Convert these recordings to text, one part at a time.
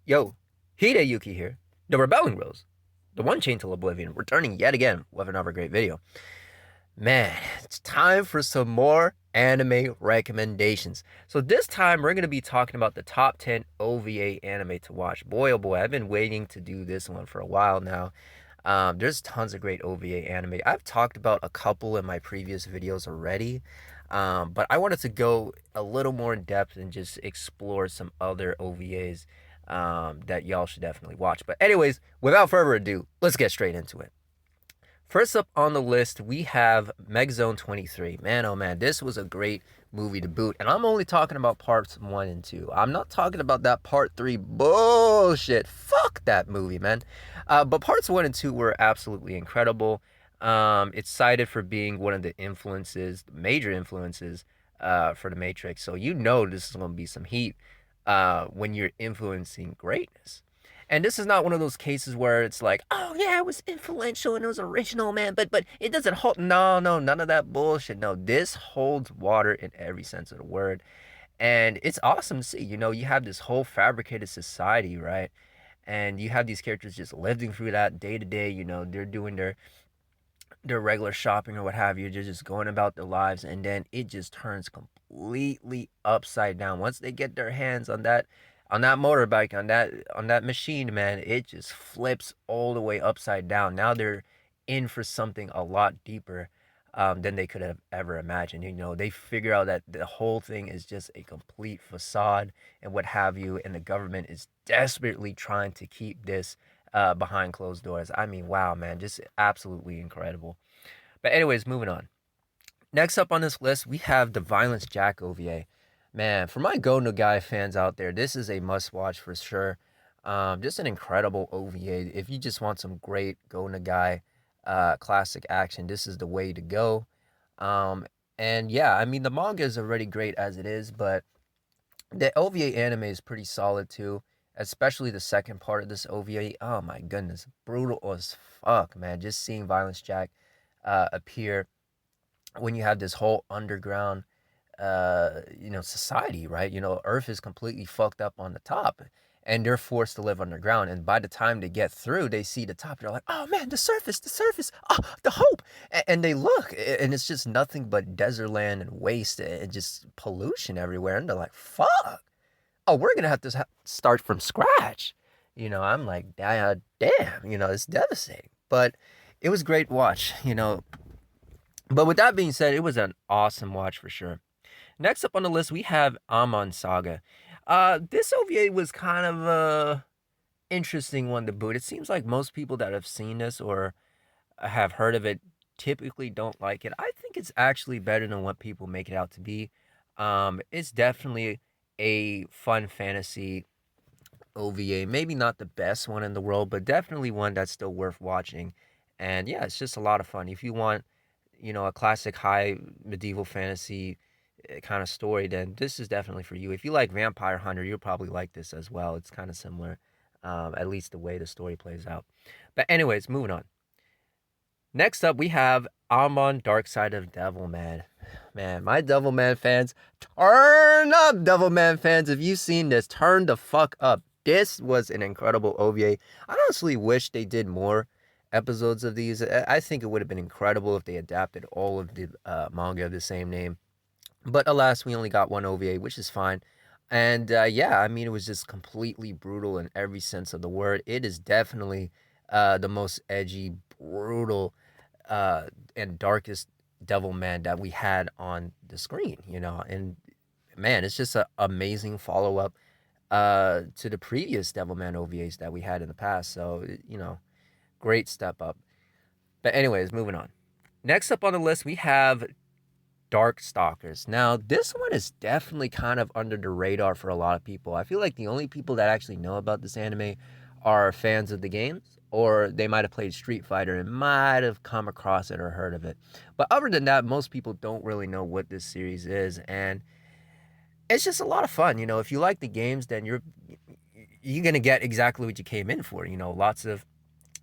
Yo, Hideyuki here, the Rebelling Rose, the one chained to oblivion, returning yet again with another great video. Man, it's time for some more anime recommendations. So this time we're going to be talking about the top 10 OVA anime to watch. Boy, oh boy, I've been waiting to do this one for a while now. There's tons of great OVA anime. I've talked about a couple in my previous videos already, but I wanted to go a little more in depth and just explore some other OVAs that y'all should definitely watch. But anyways, without further ado, let's get straight into it. First up on the list, we have Megzone 23. Man, oh man, this was a great movie to boot. And I'm only talking about parts 1 and 2. I'm not talking about that part 3 bullshit. Fuck that movie, man. But parts 1 and 2 were absolutely incredible. It's cited for being one of the influences, major influences for The Matrix. So you know this is going to be some heat when you're influencing greatness. And this is not one of those cases where it's like, oh yeah, it was influential and it was original, man, but it doesn't hold. No, no, none of that bullshit. No, this holds water in every sense of the word, and it's awesome to see. You have this whole fabricated society, right? And you have these characters just living through that day to day. They're doing their regular shopping or what have you. They're just going about their lives, and then it just turns completely upside down once they get their hands on that motorbike, on that machine, man. It just flips all the way upside down. Now they're in for something a lot deeper than they could have ever imagined. They figure out that the whole thing is just a complete facade and what have you, and the government is desperately trying to keep this behind closed doors. I mean, wow, man, just absolutely incredible. But anyways, moving on. Next up on this list, we have the Violence Jack OVA. Man, for my Go No Guy fans out there, this is a must watch for sure. Just an incredible OVA. If you just want some great Go No Guy classic action, this is the way to go. Um, and yeah, I mean, the manga is already great as it is, but the OVA anime is pretty solid too, especially the second part of this OVA. Oh my goodness, brutal as fuck, man. Just seeing Violence Jack appear when you have this whole underground society, right? Earth is completely fucked up on the top, and they're forced to live underground. And by the time they get through, they see the top. They're like, oh man, the surface, oh, the hope. And they look, and it's just nothing but desert land and waste and just pollution everywhere. And they're like, fuck, oh, we're gonna have to start from scratch. I'm like, damn, it's devastating. But it was great watch. But with that being said, it was an awesome watch for sure. Next up on the list, we have Amon Saga. This OVA was kind of a interesting one to boot. It seems like most people that have seen this or have heard of it typically don't like it. I think it's actually better than what people make it out to be. It's definitely a fun fantasy OVA. Maybe not the best one in the world, but definitely one that's still worth watching. And yeah, it's just a lot of fun. If you want, a classic high medieval fantasy kind of story, then this is definitely for you. If you like Vampire Hunter, you'll probably like this as well. It's kind of similar, at least the way the story plays out. But anyways, moving on. Next up, we have Amon Dark Side of Devilman. Man, my Devilman fans, turn up, Devilman fans. If you've seen this, turn the fuck up. This was an incredible OVA. I honestly wish they did more episodes of these. I think it would have been incredible if they adapted all of the manga of the same name. But alas, we only got one OVA, which is fine. And yeah, I mean, it was just completely brutal in every sense of the word. It is definitely the most edgy, brutal, and darkest Devilman that we had on the screen. And man, it's just an amazing follow up to the previous Devilman OVAs that we had in the past. So, great step up. But, anyways, moving on. Next up on the list, we have Dark Stalkers. Now, this one is definitely kind of under the radar for a lot of people. I feel like the only people that actually know about this anime are fans of the games, or they might have played Street Fighter and might have come across it or heard of it. But other than that, most people don't really know what this series is, and it's just a lot of fun. If you like the games, then you're gonna get exactly what you came in for. Lots of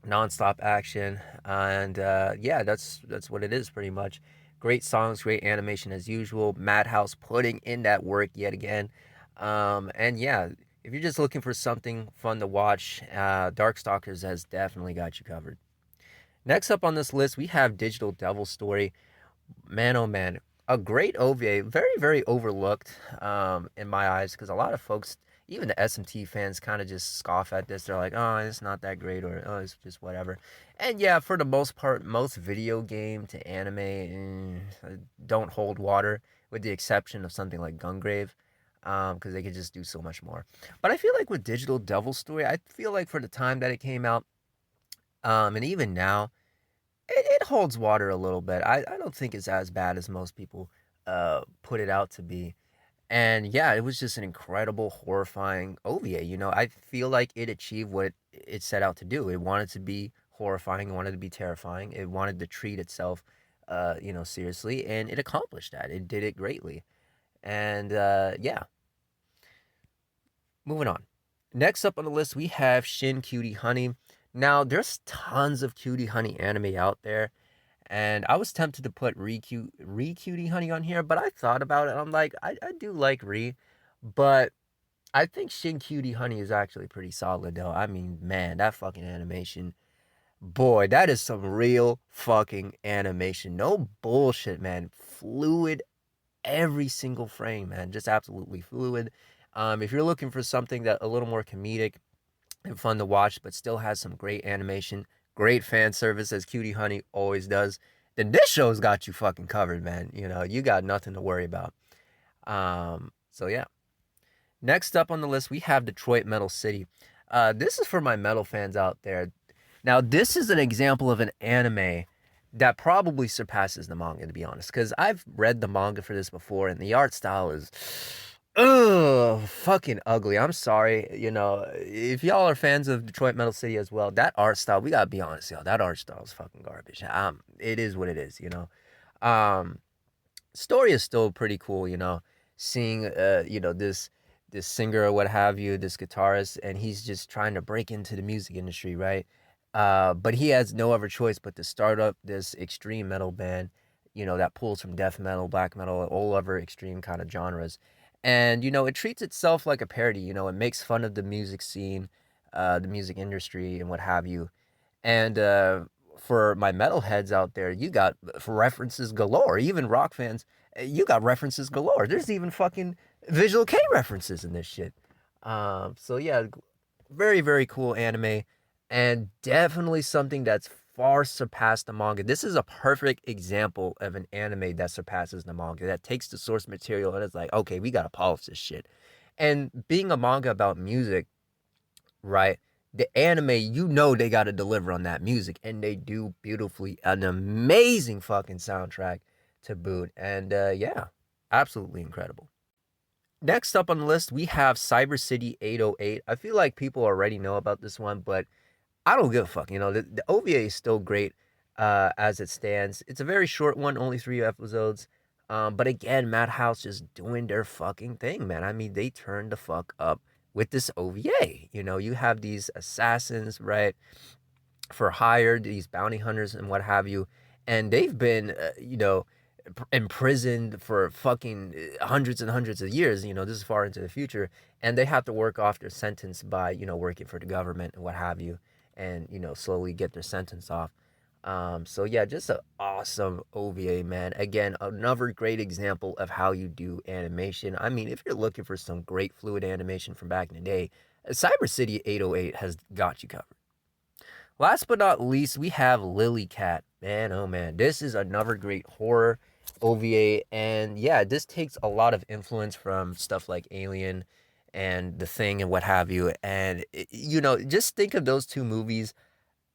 nonstop action, and yeah, that's what it is pretty much. Great songs, great animation as usual. Madhouse putting in that work yet again, and yeah, If you're just looking for something fun to watch, Darkstalkers has definitely got you covered. Next up on this list, we have Digital Devil Story. Man, oh man, a great OVA, very very overlooked in my eyes because a lot of folks, even the SMT fans, kind of just scoff at this. They're like, "Oh, it's not that great," or "Oh, it's just whatever." And yeah, for the most part, most video game to anime don't hold water, with the exception of something like Gungrave, because they could just do so much more. But I feel like with Digital Devil Story, I feel like for the time that it came out, and even now, it holds water a little bit. I don't think it's as bad as most people put it out to be. And yeah, it was just an incredible, horrifying OVA. I feel like it achieved what it set out to do. It wanted to be horrifying, it wanted to be terrifying, it wanted to treat itself, seriously, and it accomplished that. It did it greatly. And yeah, moving on. Next up on the list, we have Shin Cutie Honey. Now, there's tons of Cutie Honey anime out there, and I was tempted to put Re Cutie Honey on here, but I thought about it. I'm like, I do like Re, but I think Shin Cutie Honey is actually pretty solid, though. I mean, man, that fucking animation. Boy, that is some real fucking animation. No bullshit, man. Fluid every single frame, man. Just absolutely fluid. If you're looking for something that a little more comedic and fun to watch, but still has some great animation, great fan service as Cutie Honey always does, then this show's got you fucking covered, man. You got nothing to worry about. So yeah. Next up on the list, we have Detroit Metal City. This is for my metal fans out there. Now, this is an example of an anime that probably surpasses the manga, to be honest, because I've read the manga for this before, and the art style is, ugh, fucking ugly. I'm sorry, if y'all are fans of Detroit Metal City as well, that art style, we gotta be honest, y'all, that art style is fucking garbage. It is what it is. Um, Story is still pretty cool, seeing this singer or what have you, this guitarist, and he's just trying to break into the music industry, right? But he has no other choice but to start up this extreme metal band, that pulls from death metal, black metal, all other extreme kind of genres. And, it treats itself like a parody, it makes fun of the music scene, the music industry, and what have you. And for my metalheads out there, you got references galore. Even rock fans, you got references galore. There's even fucking Visual K references in this shit. So yeah, very very cool anime, and definitely something that's far surpassed the manga. This is a perfect example of an anime that surpasses the manga. That takes the source material and it's like, okay, we gotta polish this shit. And being a manga about music, right? The anime, they got to deliver on that music, and they do beautifully. An amazing fucking soundtrack to boot, and yeah, absolutely incredible. Next up on the list, we have Cyber City 808. I feel like people already know about this one, but I don't give a fuck. The OVA is still great as it stands. It's a very short one, only 3 episodes. But again, Madhouse just doing their fucking thing, man. I mean, they turned the fuck up with this OVA. You have these assassins, right, for hire, these bounty hunters and what have you, and they've been, imprisoned for fucking hundreds and hundreds of years. This is far into the future, and they have to work off their sentence by, working for the government and what have you, and slowly get their sentence off. So yeah, just an awesome OVA, man. Again, another great example of how you do animation. I mean, if you're looking for some great fluid animation from back in the day, Cyber City 808 has got you covered. Last but not least, we have Lily Cat. Man, oh man, this is another great horror OVA, and yeah, this takes a lot of influence from stuff like Alien and The Thing and what have you. And just think of those two movies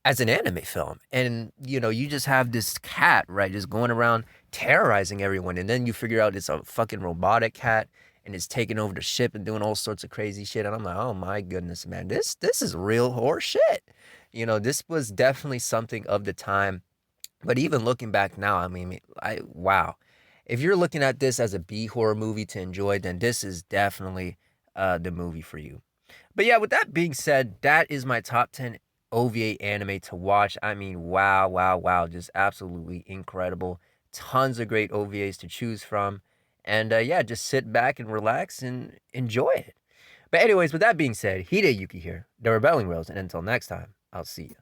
as an anime film, and you just have this cat, right, just going around terrorizing everyone, and then you figure out it's a fucking robotic cat, and it's taking over the ship and doing all sorts of crazy shit, and I'm like, oh my goodness, man, this is real horror shit. This was definitely something of the time. But even looking back now, I mean, wow, if you're looking at this as a B horror movie to enjoy, then this is definitely the movie for you. But yeah, with that being said, that is my top 10 OVA anime to watch. I mean, wow, wow, wow. Just absolutely incredible. Tons of great OVAs to choose from. And yeah, just sit back and relax and enjoy it. But anyways, with that being said, Hideyuki here, the Rebelling Rose, and until next time, I'll see you.